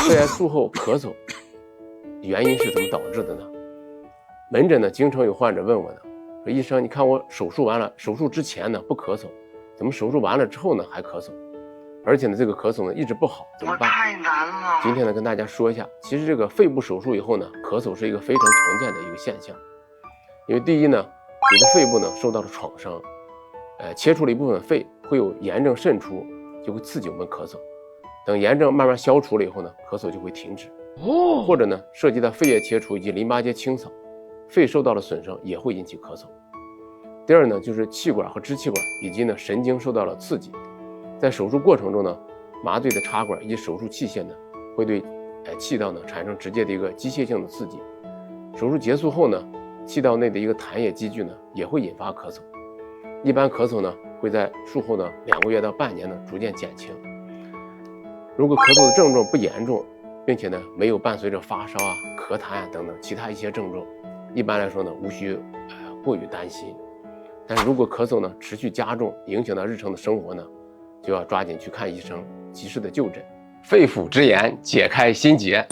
肺癌术后咳嗽，原因是怎么导致的呢？门诊呢，经常有患者问我呢，说医生，你看我手术完了，手术之前呢不咳嗽，怎么手术完了之后呢还咳嗽？而且呢这个咳嗽呢一直不好，怎么办？太难了。今天呢跟大家说一下，其实这个肺部手术以后呢，咳嗽是一个非常常见的一个现象。因为第一呢，你的肺部呢受到了创伤，切除了一部分肺，会有炎症渗出，就会刺激我们咳嗽。等炎症慢慢消除了以后呢，咳嗽就会停止。或者呢涉及到肺叶切除以及淋巴结清扫，肺受到了损伤也会引起咳嗽。第二呢，就是气管和支气管以及呢神经受到了刺激，在手术过程中呢，麻醉的插管以及手术器械呢，会对气道呢产生直接的一个机械性的刺激。手术结束后呢，气道内的一个痰液积聚呢，也会引发咳嗽。一般咳嗽呢，会在术后呢2个月到半年呢逐渐减轻。如果咳嗽的症状不严重，并且呢没有伴随着发烧啊、咳痰啊等等其他一些症状，一般来说呢无需过于担心。但是如果咳嗽呢持续加重，影响到日常的生活呢，就要抓紧去看医生，及时的就诊。肺腑之言，解开心结。